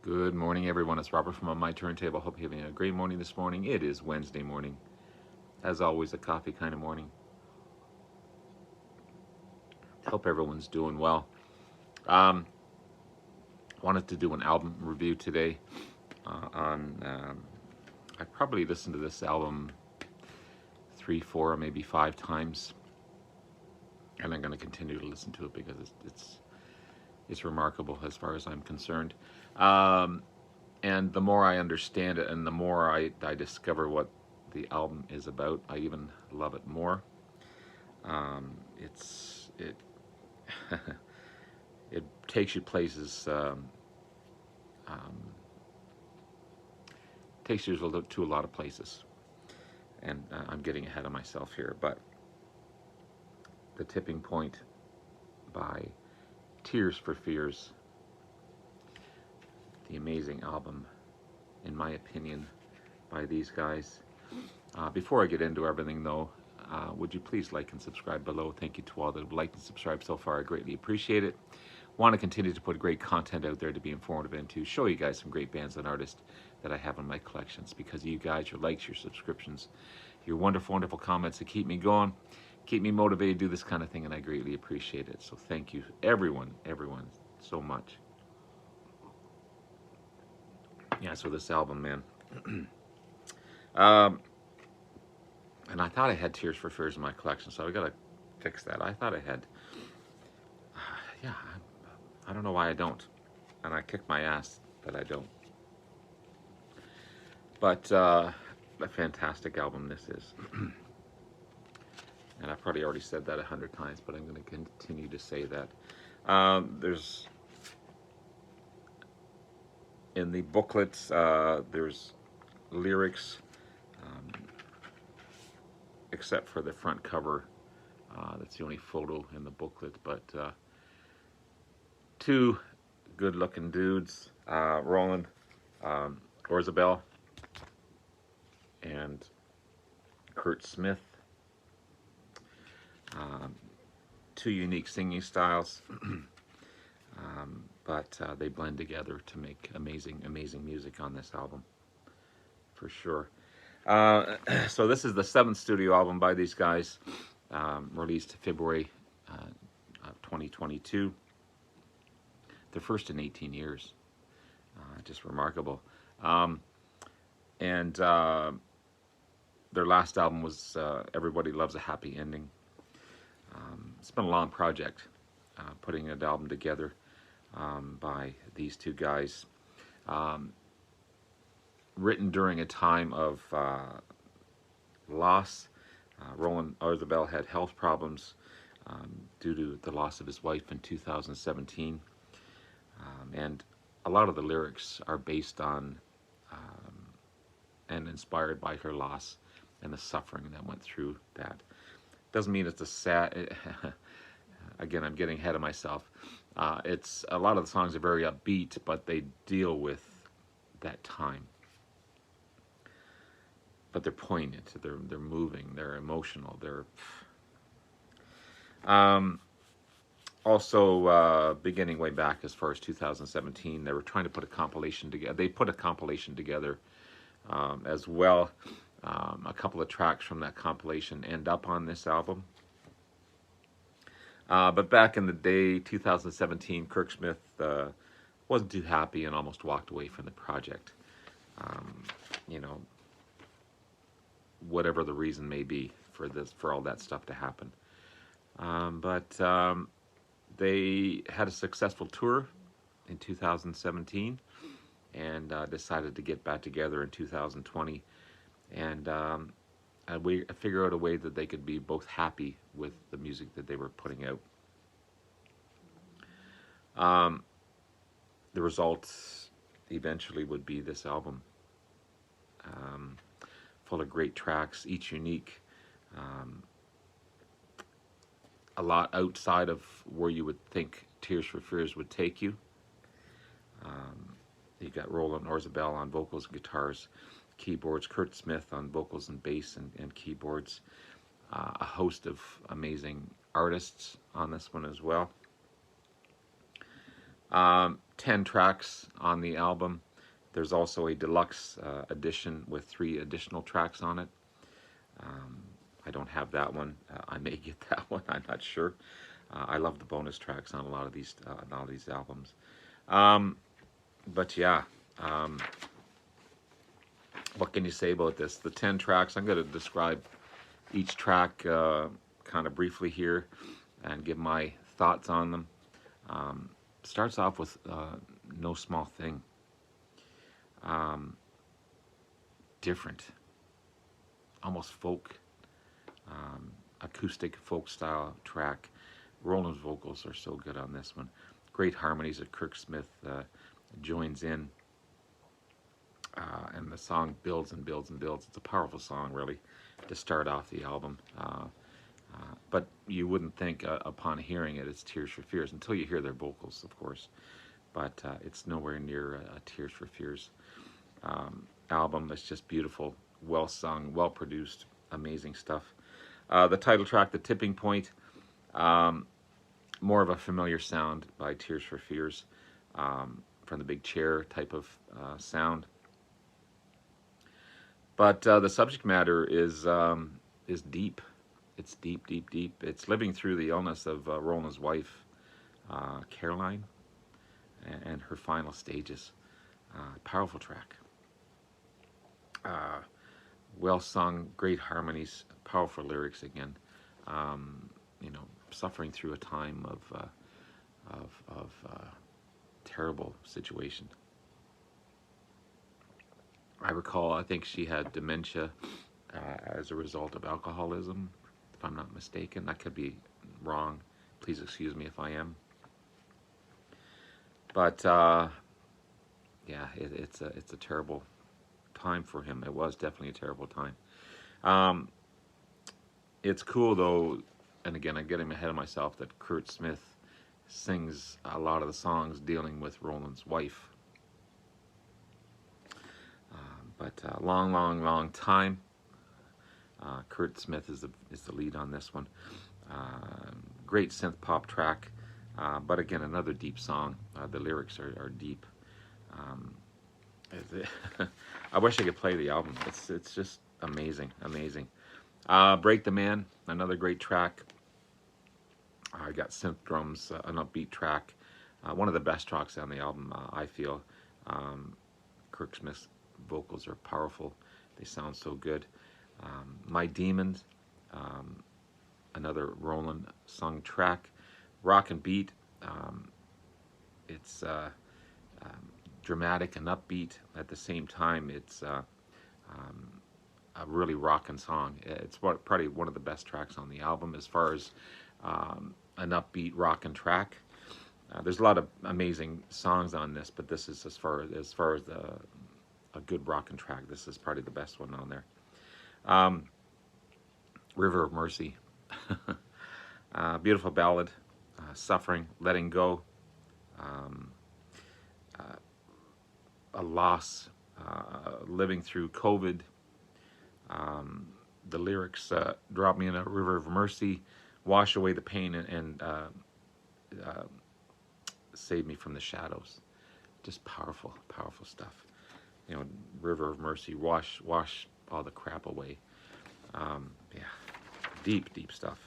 Good morning, everyone. It's Robert from On My Turntable. Hope you're having a great morning this morning. It is Wednesday morning. As always, a coffee kind of morning. Hope everyone's doing well. Wanted to do an album review today I probably listened to this album 3, 4, maybe 5 times. And I'm going to continue to listen to it because it's remarkable as far as I'm concerned. And the more I understand it and the more I discover what the album is about, I even love it more. It it takes you places, takes you to a lot of places. And I'm getting ahead of myself here, but The Tipping Point by Tears for Fears, the amazing album, in my opinion, by these guys. Before I get into everything, though, would you please like and subscribe below? Thank you to all that have liked and subscribed so far. I greatly appreciate it. Want to continue to put great content out there to be informative and to show you guys some great bands and artists that I have in my collections. Because of you guys, your likes, your subscriptions, your wonderful, wonderful comments that keep me going, keep me motivated to do this kind of thing, and I greatly appreciate it. So thank you, everyone, so much. Yeah, so this album, man. And I thought I had Tears for Fears in my collection, so I got to fix that. I thought I had. Yeah, I don't know why I don't. And I kick my ass that I don't. But a fantastic album this is. And I've probably already said that 100 times, but I'm going to continue to say that. There's in the booklets, there's lyrics, except for the front cover. That's the only photo in the booklet, but two good-looking dudes, Roland Orzabal and Kurt Smith. Two unique singing styles, but they blend together to make amazing, amazing music on this album, for sure. So this is the 7th studio album by these guys, released February of 2022. The first in 18 years. Just remarkable. And their last album was Everybody Loves a Happy Ending. It's been a long project, putting an album together by these two guys. Written during a time of loss. Roland Orzabal had health problems due to the loss of his wife in 2017. And a lot of the lyrics are based on and inspired by her loss and the suffering that went through that. Doesn't mean it's a sad... Again, I'm getting ahead of myself. It's a lot of the songs are very upbeat, but they deal with that time. But they're poignant. They're moving. They're emotional. They're also beginning way back as far as 2017. They were trying to put a compilation together. They put a compilation together as well. A couple of tracks from that compilation end up on this album. But back in the day, 2017, Kirk Smith wasn't too happy and almost walked away from the project. You know, whatever the reason may be for all that stuff to happen. But they had a successful tour in 2017 and decided to get back together in 2020. And we figure out a way that they could be both happy with the music that they were putting out. The result eventually would be this album, full of great tracks, each unique, a lot outside of where you would think Tears for Fears would take you. You got Roland Orzabal on vocals and guitars, keyboards, Kurt Smith on vocals and bass and keyboards, a host of amazing artists on this one as well. 10 tracks on the album. There's also a deluxe edition with 3 additional tracks on it. I don't have that one. I may get that one. I'm not sure. I love the bonus tracks on a lot of these albums. But yeah, what can you say about this? The 10 tracks. I'm going to describe each track kind of briefly here and give my thoughts on them. Starts off with No Small Thing. Different, almost folk, acoustic folk style track. Roland's vocals are so good on this one. Great harmonies that Kirk Smith joins in, and the song builds and builds and builds. It's a powerful song, really, to start off the album. But you wouldn't think upon hearing it it's Tears for Fears until you hear their vocals, of course. But it's nowhere near a Tears for Fears album. It's just beautiful, well sung, well produced, amazing stuff. The title track, The Tipping Point, more of a familiar sound by Tears for Fears, from the big chair type of sound. But the subject matter is deep. It's deep, deep, deep. It's living through the illness of Roland's wife, Caroline, and her final stages. Powerful track. Well sung, great harmonies, powerful lyrics again. You know, suffering through a time of terrible situation. I recall, I think she had dementia as a result of alcoholism, if I'm not mistaken. I could be wrong. Please excuse me if I am. But yeah, it's a terrible time for him. It was definitely a terrible time. It's cool though, and again, I'm getting ahead of myself, that Kurt Smith sings a lot of the songs dealing with Roland's wife. But long, long, long time. Kurt Smith is the lead on this one. Great synth pop track, but again, another deep song. The lyrics are deep. I wish I could play the album. It's just amazing, amazing. Break the Man, another great track. I got synth drums, an upbeat track. One of the best tracks on the album, I feel. Kirk Smith's vocals are powerful. They sound so good. My Demons, another Roland sung track. Rock and Beat. It's dramatic and upbeat at the same time. It's a really rockin' song. It's probably one of the best tracks on the album as far as an upbeat rockin' track. There's a lot of amazing songs on this, but this is as far as a good rockin' track. This is probably the best one on there. River of Mercy, beautiful ballad. Suffering, letting go, a loss, living through COVID. The lyrics, drop me in a river of mercy, wash away the pain, and save me from the shadows. Just powerful, powerful stuff. You know, river of mercy, wash all the crap away. Yeah, deep, deep stuff.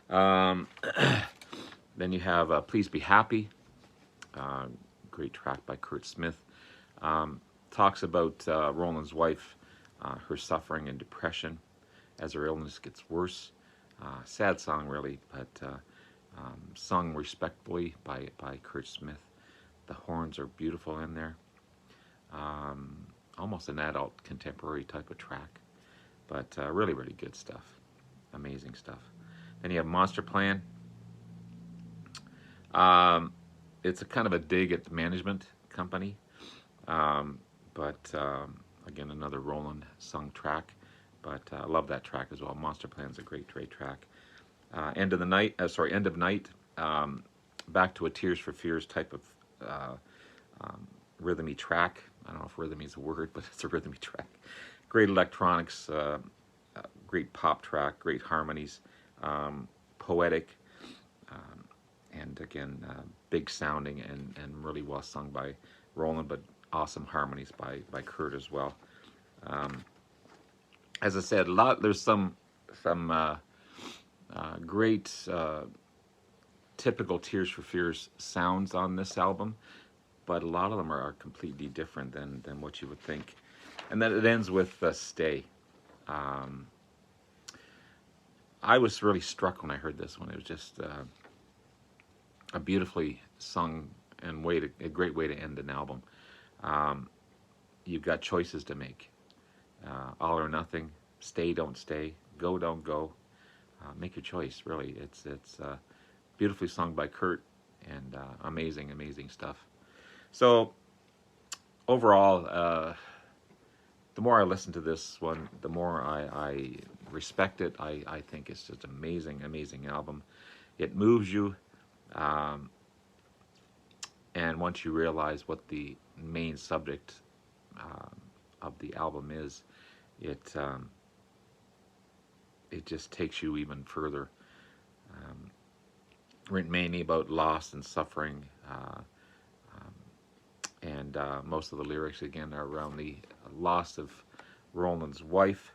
Then you have Please Be Happy, great track by Kurt Smith. Talks about Roland's wife, her suffering and depression as her illness gets worse. Sad song, really, but sung respectfully by Kurt Smith. The horns are beautiful in there. Almost an adult contemporary type of track, but really, really good stuff. Amazing stuff. Then you have Monster Plan. It's a kind of a dig at the management company, but again, another Roland sung track. But I love that track as well. Monster Plan's a great track. End of Night. Back to a Tears for Fears type of rhythmy track. I don't know if rhythmy is a word, but it's a rhythmy track. Great electronics, great pop track, great harmonies, poetic, and again, big sounding and really well sung by Roland, but awesome harmonies by Kurt as well. As I said, there's some great typical Tears for Fears sounds on this album, but a lot of them are completely different than what you would think. And then it ends with Stay. I was really struck when I heard this one. It was just a beautifully sung and a great way to end an album. You've got choices to make. All or nothing, stay, don't stay, go, don't go. Make your choice, really. It's beautifully sung by Kurt, and amazing, amazing stuff. So overall, the more I listen to this one, the more I respect it. I think it's just amazing, amazing album. It moves you, and once you realize what the main subject of the album is, it just takes you even further. Written mainly about loss and suffering, and most of the lyrics again are around the loss of Roland's wife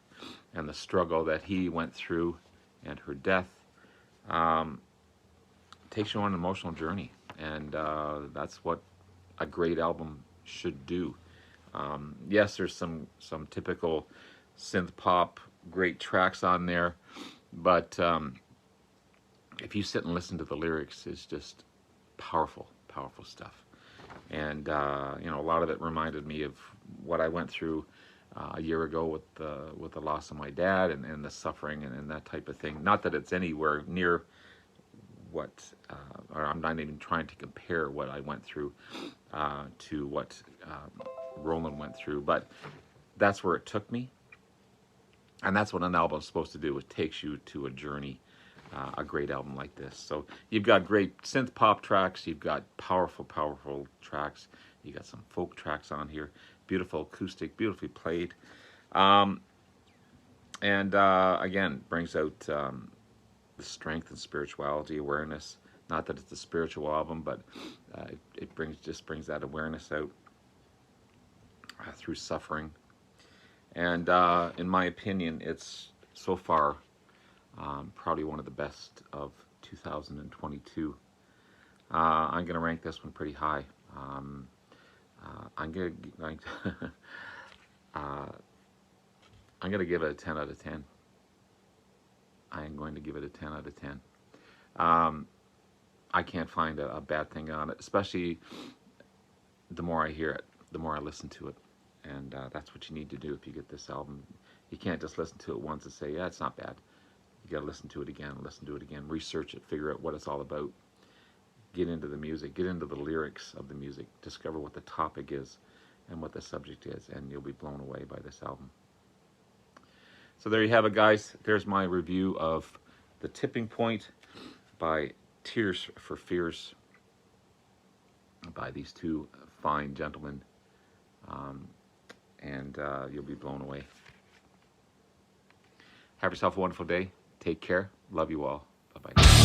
and the struggle that he went through and her death. Takes you on an emotional journey, and that's what a great album should do. Yes, there's some typical synth pop great tracks on there, but if you sit and listen to the lyrics, it's just powerful, powerful stuff. And you know, a lot of it reminded me of what I went through a year ago with the loss of my dad and the suffering and that type of thing. Not that it's anywhere near what, or I'm not even trying to compare what I went through to what Roland went through, but that's where it took me. And that's what an album is supposed to do. It takes you to a journey, a great album like this. So you've got great synth pop tracks. You've got powerful, powerful tracks. You got some folk tracks on here. Beautiful acoustic, beautifully played. And again, brings out the strength and spirituality, awareness. Not that it's a spiritual album, but it just brings that awareness out through suffering. And in my opinion, it's so far probably one of the best of 2022. I'm going to rank this one pretty high. I'm going to give it a 10 out of 10. I am going to give it a 10 out of 10. I can't find a bad thing on it, especially the more I hear it, the more I listen to it. And that's what you need to do if you get this album. You can't just listen to it once and say, yeah, it's not bad. You got to listen to it again, research it, figure out what it's all about. Get into the music, get into the lyrics of the music, discover what the topic is and what the subject is, and you'll be blown away by this album. So there you have it, guys. There's my review of The Tipping Point by Tears for Fears by these two fine gentlemen. And you'll be blown away. Have yourself a wonderful day. Take care. Love you all. Bye-bye.